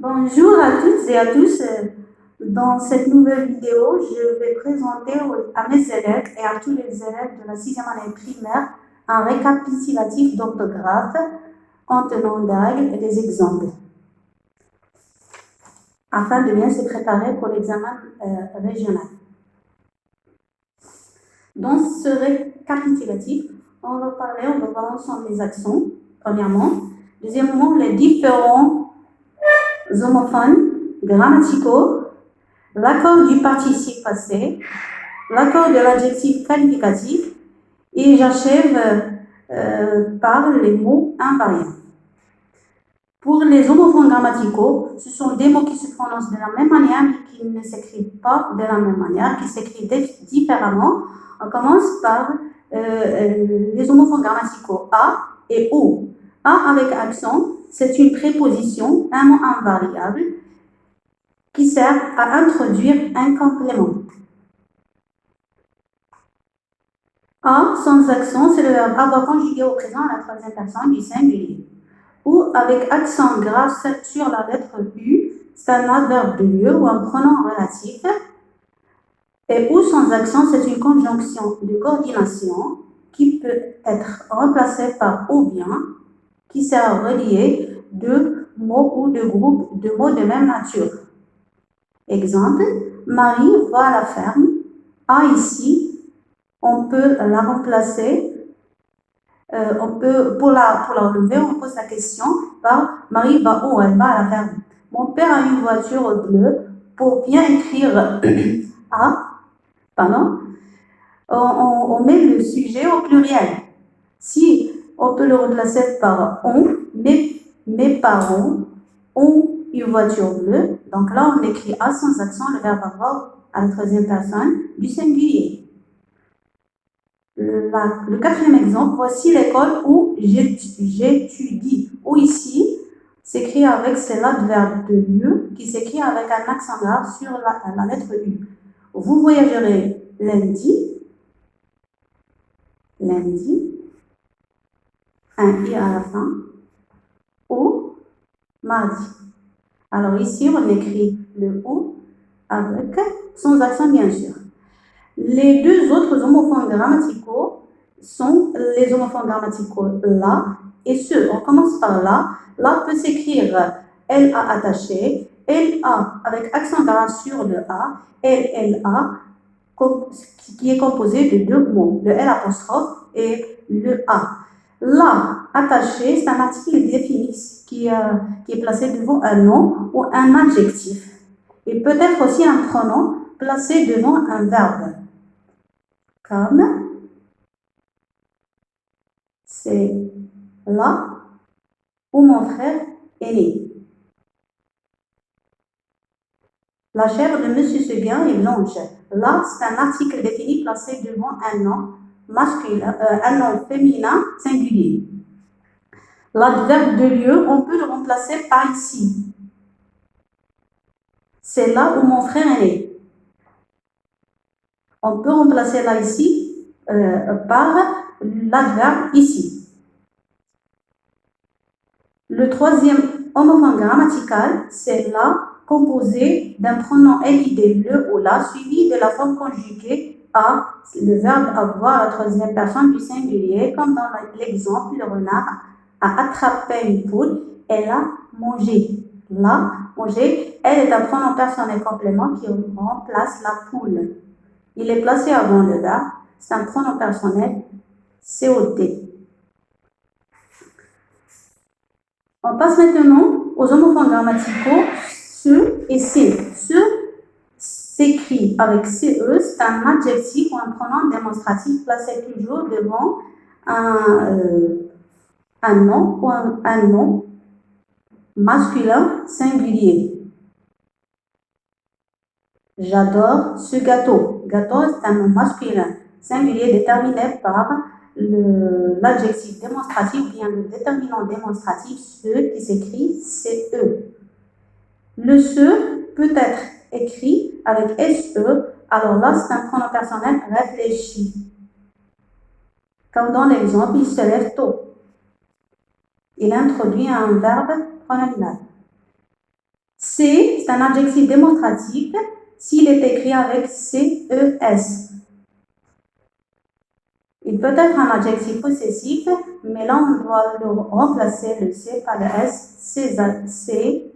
Bonjour à toutes et à tous. Dans cette nouvelle vidéo, je vais présenter à mes élèves et à tous les élèves de la 6e année primaire un récapitulatif d'orthographe contenant des règles et des exemples, afin de bien se préparer pour l'examen régional. Dans ce récapitulatif, on va voir ensemble les accents, premièrement. Deuxièmement, les différents homophones grammaticaux, l'accord du participe passé, l'accord de l'adjectif qualificatif, et j'achève par les mots invariants. Pour les homophones grammaticaux, ce sont des mots qui se prononcent de la même manière, mais qui ne s'écrivent pas de la même manière, qui s'écrivent différemment. On commence par les homophones grammaticaux A et O. A avec accent, c'est une préposition, un mot invariable, qui sert à introduire un complément. A sans accent, c'est le verbe avoir conjugué au présent à la troisième personne du singulier. Ou avec accent grave sur la lettre U, c'est un adverbe de lieu ou un pronom relatif. Et ou sans accent, c'est une conjonction de coordination qui peut être remplacée par ou bien, qui sert à relier deux mots ou deux groupes de mots de même nature. Exemple, Marie va à la ferme. A ici, on peut la remplacer. Pour la relever, on pose la question par Marie va où? Elle va à la ferme. Mon père a une voiture bleue. Pour bien écrire on met le sujet au pluriel. Si on peut le remplacer par on, mes parents ont une voiture bleue. Donc là, on écrit A sans accent, le verbe avoir à la troisième personne du singulier. Le quatrième exemple, voici l'école où j'étudie. Où ici, s'écrit avec l'adverbe de lieu qui s'écrit avec un accent grave sur la lettre U. Vous voyagerez lundi, un I à la fin, ou mardi. Alors ici, on écrit le ou avec sans accent bien sûr. Les deux autres homophones grammaticaux sont les homophones grammaticaux la et ce. On commence par la. La peut s'écrire LA attaché, LA avec accent grave sur le A, LLA qui est composé de deux mots, le L apostrophe et le A. La attaché, c'est un article défini qui est placé devant un nom ou un adjectif. Et peut être aussi un pronom placé devant un verbe. Comme c'est là où mon frère est né. La chèvre de Monsieur Seguin est blanche. Là, c'est un article défini placé devant un nom masculin, un nom féminin singulier. L'adverbe de lieu, on peut le remplacer par ici. C'est là où mon frère est né. On peut remplacer là ici par l'adverbe ici. Le troisième homophone grammatical, c'est là composé d'un pronom LID, le ou la, suivi de la forme conjuguée à, le verbe avoir à la troisième personne du singulier, comme dans l'exemple, le renard a attrapé une poule, elle a mangé. Là, manger, elle est un pronom personnel complément qui remplace la poule. Il est placé avant le verbe, c'est un pronom personnel COT. On passe maintenant aux homophones grammaticaux ce et c'est. Ce s'écrit avec CE, c'est un adjectif ou un pronom démonstratif placé toujours devant un nom ou un nom masculin singulier. J'adore ce gâteau. Gâteau, c'est un nom masculin singulier déterminé par l'adjectif démonstratif ou bien le déterminant démonstratif, ce qui s'écrit CE. Le se peut être écrit avec SE, alors là c'est un pronom personnel réfléchi. Comme dans l'exemple, il se lève tôt. Il introduit un verbe pronominal. C'est un adjectif démonstratif s'il est écrit avec CES. Il peut être un adjectif possessif, mais là on doit remplacer le C par le S. C,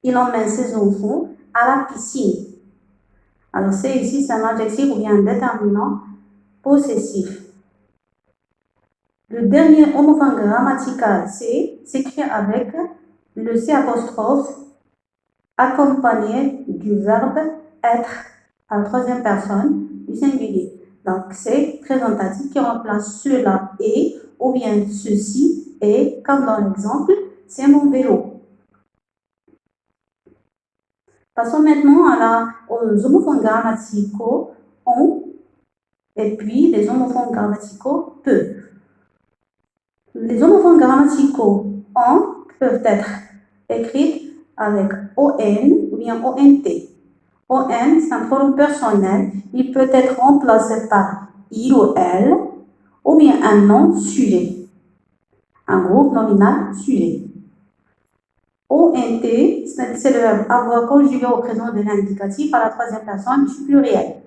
il emmène ses enfants à la piscine. Alors C ici, c'est un adjectif ou bien un déterminant possessif. Le dernier homophone grammatical C s'écrit avec le C apostrophe accompagné du verbe être à la troisième personne du singulier. Donc, c'est présentatif qui remplace cela et ou bien ceci et, comme dans l'exemple, c'est mon vélo. Passons maintenant aux homophones grammaticaux on et puis les homophones grammaticaux peu. Les homophones grammaticaux on peuvent être écrits avec ON ou bien ONT. ON, c'est un pronom personnel. Il peut être remplacé par il ou elle, ou bien un nom sujet, un groupe nominal sujet. ONT, c'est le verbe avoir conjugué au présent de l'indicatif à la troisième personne du pluriel.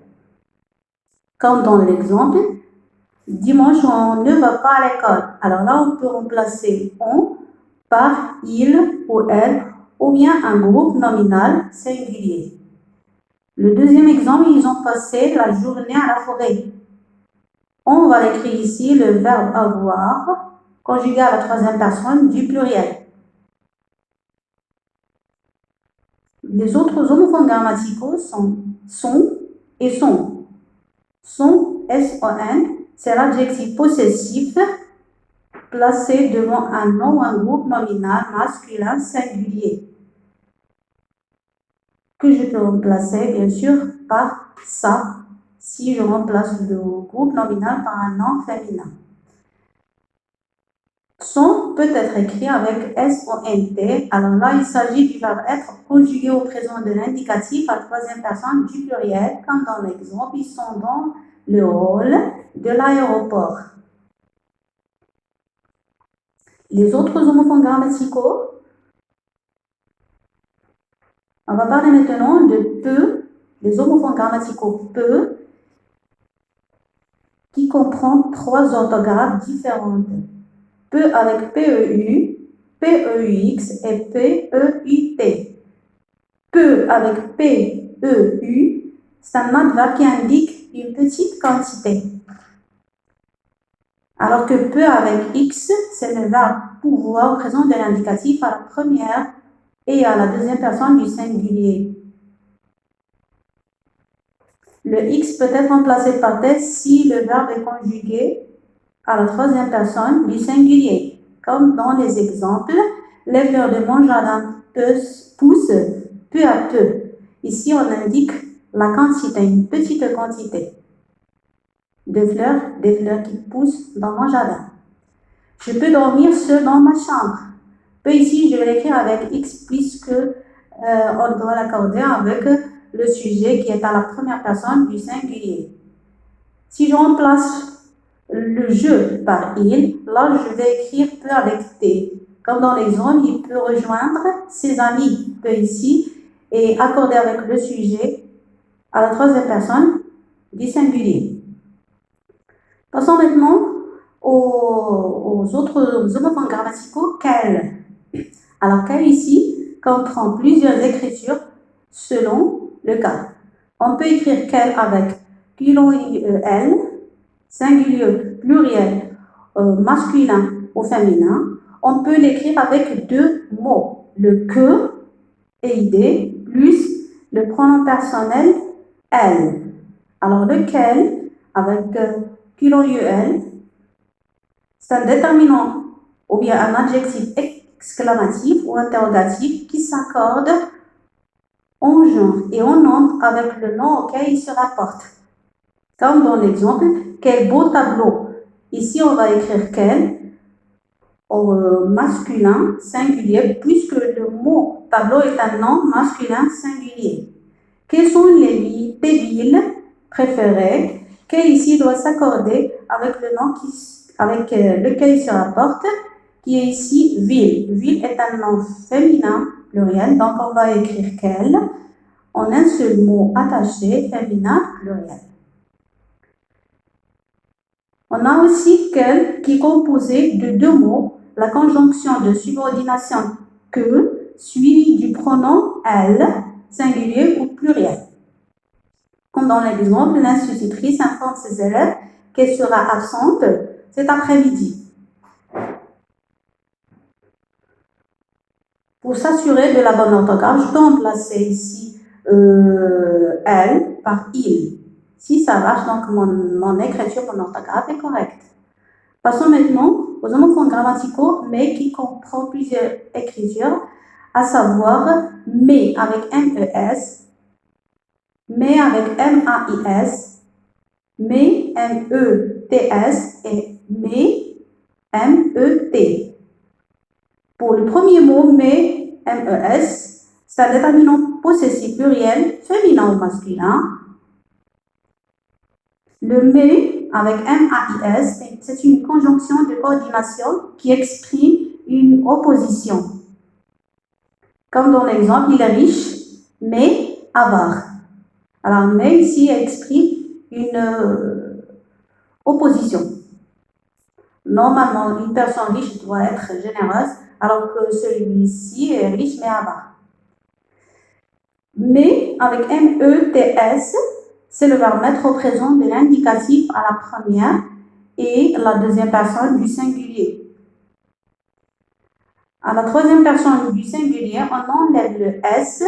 Comme dans l'exemple, dimanche on ne va pas à l'école. Alors là, on peut remplacer on par il ou elle, ou bien un groupe nominal singulier. Le deuxième exemple, ils ont passé la journée à la forêt. On va écrire ici le verbe avoir, conjugué à la troisième personne du pluriel. Les autres homophones grammaticaux sont et sont. Sont, S-O-N, c'est l'adjectif possessif placé devant un nom ou un groupe nominal masculin singulier, que je peux remplacer bien sûr par ça, si je remplace le groupe nominal par un nom féminin. Sont peut être écrit avec S-O-N-T. Alors là, il s'agit du verbe être conjugué au présent de l'indicatif à la troisième personne du pluriel, comme dans l'exemple, ils sont dans le hall de l'aéroport. Les autres homophones grammaticaux, on va parler maintenant de peu, les homophones grammaticaux peu, qui comprend trois orthographes différentes. Peu avec PEU, PEUX et PEUT. Peu avec PEU, c'est un adverbe qui indique une petite quantité. Alors que peu avec X, c'est le verbe pouvoir présent de l'indicatif à la première et à la deuxième personne du singulier. Le X peut être remplacé par T si le verbe est conjugué à la troisième personne du singulier. Comme dans les exemples, les fleurs de mon jardin poussent peu à peu. Ici, on indique la quantité, une petite quantité de fleurs, des fleurs qui poussent dans mon jardin. Je peux dormir seul dans ma chambre. Peu ici, je vais l'écrire avec X puisque on doit l'accorder avec le sujet qui est à la première personne du singulier. Si je remplace le je par il, là je vais écrire peu avec T. Comme dans l'exemple, il peut rejoindre ses amis, peu ici, et accorder avec le sujet à la troisième personne du singulier. Passons maintenant aux autres homophones grammaticaux, quel. Alors quel ici comprend plusieurs écritures selon le cas. On peut écrire quel avec pluriel, singulier, pluriel, masculin ou féminin. On peut l'écrire avec deux mots, le que et id plus le pronom personnel elle. Alors lequel avec pluriel, c'est un déterminant ou bien un adjectif exclamatif ou interrogatif qui s'accorde en genre et en nombre avec le nom auquel il se rapporte. Comme dans l'exemple, quel beau tableau. Ici, on va écrire quel au masculin singulier puisque le mot tableau est un nom masculin singulier. Quelles sont tes villes préférées? Quel ici doit s'accorder avec le nom avec lequel il se rapporte, qui est ici ville. Ville est un nom féminin pluriel. Donc, on va écrire qu'elle en un seul mot attaché, féminin, pluriel. On a aussi quel qui est composé de deux mots, la conjonction de subordination que, suivie du pronom elle, singulier ou pluriel. Comme dans l'exemple, l'institutrice informe ses élèves qu'elle sera absente cet après-midi. Pour s'assurer de la bonne orthographe, je peux remplacer ici elle par il. Si ça marche, donc mon écriture, mon orthographe est correcte. Passons maintenant aux homophones grammaticaux, mais qui comprend plusieurs écritures, à savoir mais avec MES, mais avec MAIS, mais METS et mais MET. Pour le premier mot, mais MES, c'est un déterminant possessif pluriel, féminin ou masculin. Le mais avec MAIS, c'est une conjonction de coordination qui exprime une opposition. Comme dans l'exemple, il est riche, mais avare. Alors, mais ici exprime une opposition. Normalement, une personne riche doit être généreuse, alors que celui-ci est riche, mais avare. Mais avec METS, c'est le verbe mettre au présent de l'indicatif à la première et la deuxième personne du singulier. À la troisième personne du singulier, on enlève le S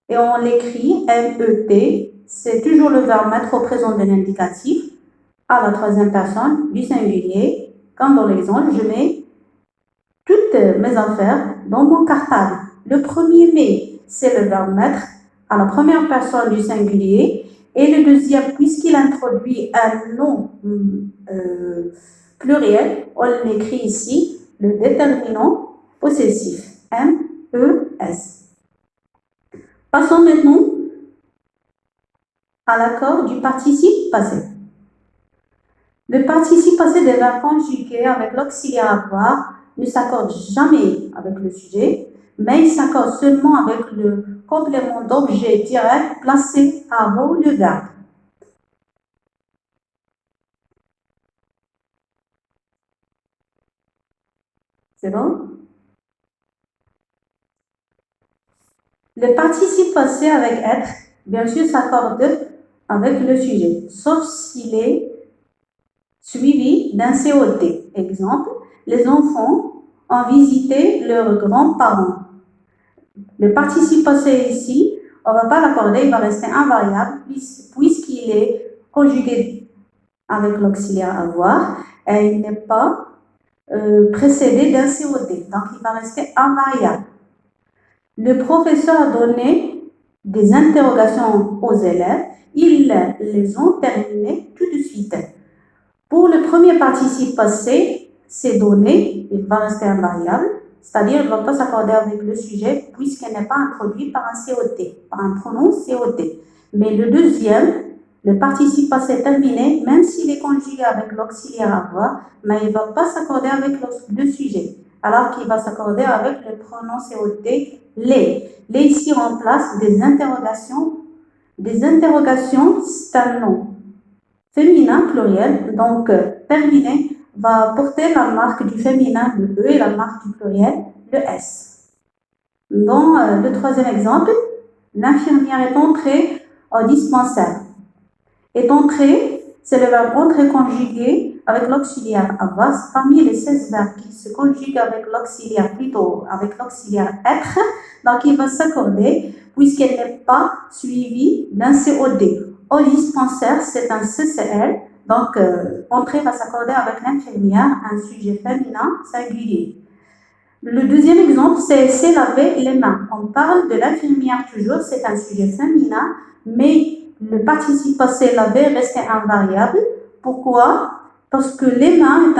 et on l'écrit MET. C'est toujours le verbe mettre au présent de l'indicatif à la troisième personne du singulier. Comme dans l'exemple, je mets toutes mes affaires dans mon cartable. Le premier mais, c'est le verbe mettre à la première personne du singulier. Et le deuxième, puisqu'il introduit un nom pluriel, on l'écrit ici, le déterminant possessif, MES. Passons maintenant à l'accord du participe passé. Le participe passé des verbes conjugués avec l'auxiliaire avoir ne s'accorde jamais avec le sujet, mais il s'accorde seulement avec le complément d'objet direct placé avant le verbe. C'est bon? Le participe passé avec être, bien sûr, s'accorde avec le sujet, sauf s'il est suivi d'un COT. Exemple, les enfants ont visité leurs grands-parents. Le participe passé ici, on ne va pas l'accorder, il va rester invariable puisqu'il est conjugué avec l'auxiliaire avoir et il n'est pas précédé d'un COT. Donc, il va rester invariable. Le professeur a donné des interrogations aux élèves. Ils les ont terminées tout de suite. Pour le premier participe passé, c'est donné, il va rester invariable, c'est-à-dire il ne va pas s'accorder avec le sujet puisqu'il n'est pas introduit par un COT, par un pronom COT. Mais le deuxième, le participe passé terminé, même s'il est conjugué avec l'auxiliaire avoir, mais il ne va pas s'accorder avec le sujet, alors qu'il va s'accorder avec le pronom COT, les. Les ici remplace des interrogations. Des interrogations, c'est un nom féminin pluriel, donc terminé va porter la marque du féminin, le E, et la marque du pluriel, le S. Dans le troisième exemple, l'infirmière est entrée au dispensaire. Est entrée, c'est le verbe entrer conjugué avec l'auxiliaire avoir. Parmi les 16 verbes qui se conjuguent avec l'auxiliaire, plutôt avec l'auxiliaire être, donc il va s'accorder puisqu'elle n'est pas suivie d'un COD. Au dispensaire, c'est un CCL, donc entrer va s'accorder avec l'infirmière, un sujet féminin singulier. Le deuxième exemple, c'est laver les mains. On parle de l'infirmière toujours, c'est un sujet féminin, mais le participe passé laver restait invariable. Pourquoi? Parce que les mains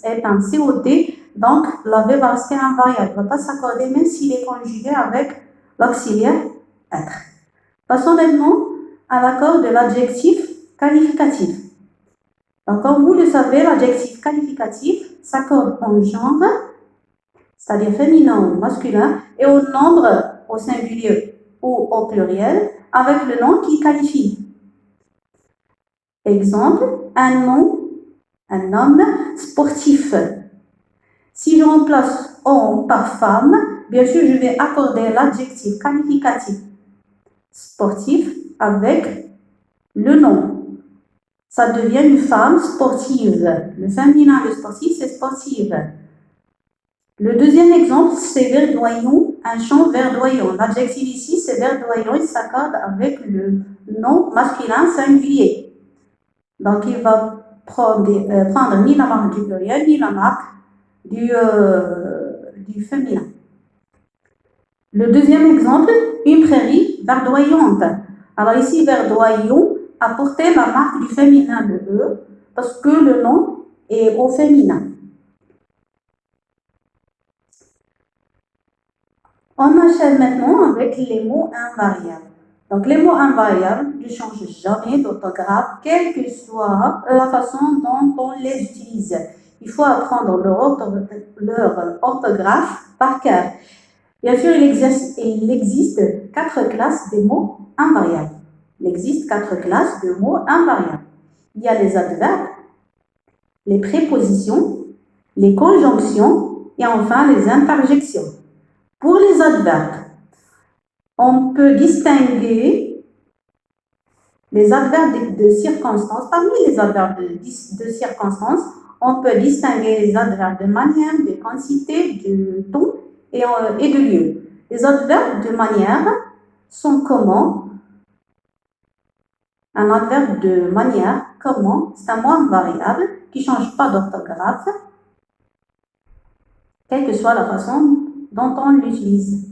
est un COT, donc laver va rester invariable. Il ne va pas s'accorder même s'il est conjugué avec l'auxiliaire être. Passons maintenant à l'accord de l'adjectif qualificatif. Donc, comme vous le savez, l'adjectif qualificatif s'accorde en genre, c'est-à-dire féminin ou masculin, et au nombre au singulier ou au pluriel avec le nom qui qualifie. Exemple, un homme sportif. Si je remplace homme par femme, bien sûr, je vais accorder l'adjectif qualificatif sportif avec le nom. Ça devient une femme sportive. Le féminin de sportif, c'est sportive. Le deuxième exemple, c'est verdoyant, un champ verdoyant. L'adjectif ici, c'est verdoyant, il s'accorde avec le nom masculin singulier. Donc, il va prendre ni la marque du pluriel, ni la marque du féminin. Le deuxième exemple, une prairie verdoyante. Alors ici, verdoyant a porté la marque du féminin de E parce que le nom est au féminin. On achève maintenant avec les mots invariables. Donc, les mots invariables ne changent jamais d'orthographe, quelle que soit la façon dont on les utilise. Il faut apprendre leur orthographe par cœur. Bien sûr, il existe 4 classes de mots invariables. Il existe 4 classes de mots invariables. Il y a les adverbes, les prépositions, les conjonctions et enfin les interjections. Pour les adverbes, on peut distinguer les adverbes de circonstance. Parmi les adverbes de circonstance, on peut distinguer les adverbes de manière, de quantité, de ton et de lieu. Les adverbes de manière sont comment? Un adverbe de manière, comment? C'est un mot invariable qui ne change pas d'orthographe, quelle que soit la façon dont on l'utilise.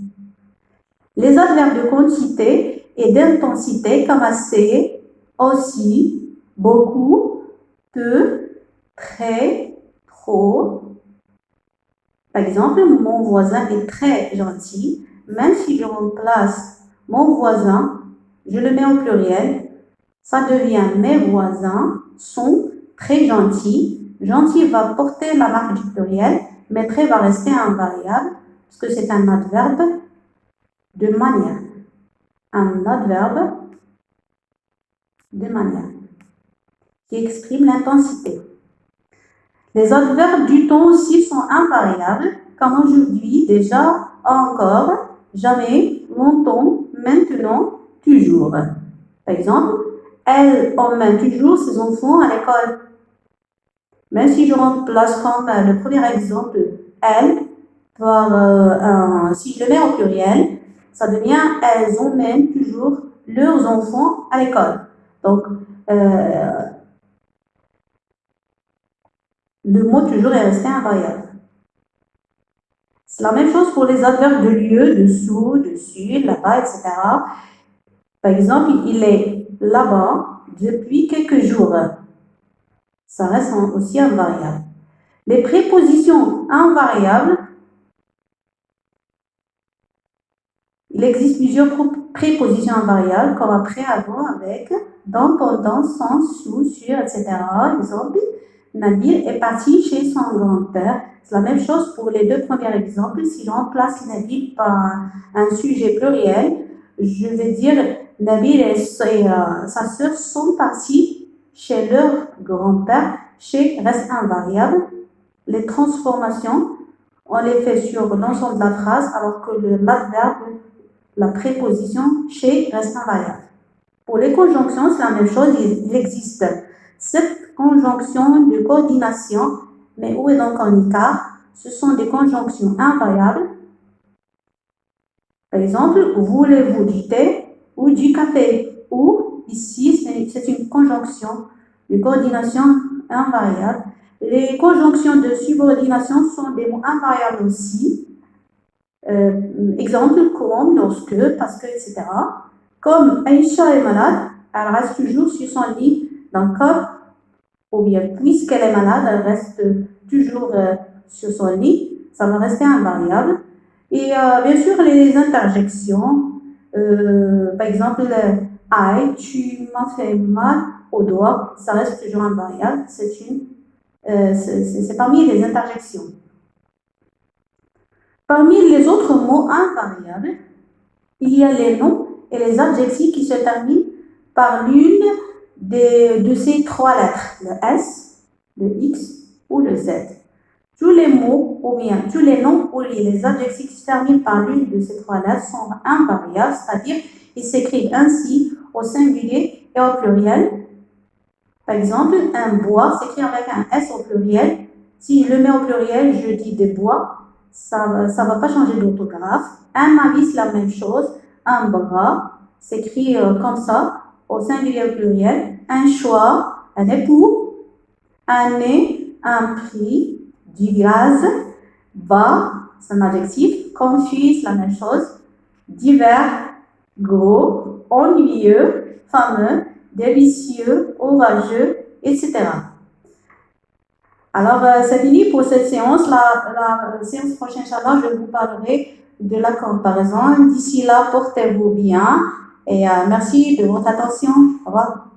Les adverbes de quantité et d'intensité comme assez, aussi, beaucoup, peu, très, trop. Par exemple, mon voisin est très gentil. Même si je remplace mon voisin, je le mets au pluriel, ça devient mes voisins sont très gentils. Gentil va porter la marque du pluriel, mais très va rester invariable parce que c'est un adverbe de manière. Un adverbe de manière qui exprime l'intensité. Les adverbes du temps aussi sont invariables, comme aujourd'hui, déjà, encore, jamais, longtemps, maintenant, toujours. Par exemple, elle emmène toujours ses enfants à l'école. Même si je remplace comme le premier exemple, elle, si je le mets au pluriel, ça devient elles emmènent toujours leurs enfants à l'école. Donc, le mot toujours est resté invariable. C'est la même chose pour les adverbes de lieu, dessous, dessus, là-bas, etc. Par exemple, il est là-bas depuis quelques jours. Ça reste aussi invariable. Les prépositions invariables, il existe plusieurs prépositions invariables comme après, avant, avec, dans, pendant, sans, sous, sur, etc. Exemple, Nabil est parti chez son grand-père. C'est la même chose pour les deux premiers exemples. Si je remplace Nabil par un sujet pluriel, je vais dire Nabil et sa sœur sont partis chez leur grand-père. Chez reste invariable. Les transformations, on les fait sur l'ensemble de la phrase, alors que l'adverbe, la préposition chez reste invariable. Pour les conjonctions, c'est la même chose. Il existe 7 conjonctions de coordination, mais où est donc en écart? Ce sont des conjonctions invariables. Par exemple, voulez-vous du thé ou du café? Ou, ici, c'est une conjonction de coordination invariable. Les conjonctions de subordination sont des mots invariables aussi. Exemple, comme, lorsque, parce que, etc. Comme Aïcha est malade, elle reste toujours sur son lit. Donc, ou bien, puisqu'elle est malade, elle reste toujours sur son lit. Ça va rester invariable. Et bien sûr, les interjections. Par exemple, aïe, tu m'as fait mal au doigt. Ça reste toujours invariable. C'est parmi les interjections. Parmi les autres mots invariables, il y a les noms et les adjectifs qui se terminent par l'une de ces trois lettres, le S, le X ou le Z. Tous les mots ou bien tous les noms ou les adjectifs qui se terminent par l'une de ces trois lettres sont invariables, c'est-à-dire ils s'écrivent ainsi au singulier et au pluriel. Par exemple, un bois s'écrit avec un S au pluriel. Si je le mets au pluriel, je dis des bois, ça va pas changer d'orthographe. Un maïs, la même chose. Un bras s'écrit comme ça, au singulier au pluriel. Un choix, un époux. Un nez, un prix. Du gaz. Bas, c'est un adjectif. Confus, la même chose. Divers, gros. Ennuyeux, fameux. Délicieux, orageux, etc. Alors, c'est fini pour cette séance. La séance prochaine, Inch'Allah, je vous parlerai de la comparaison. D'ici là, portez-vous bien et merci de votre attention. Au revoir.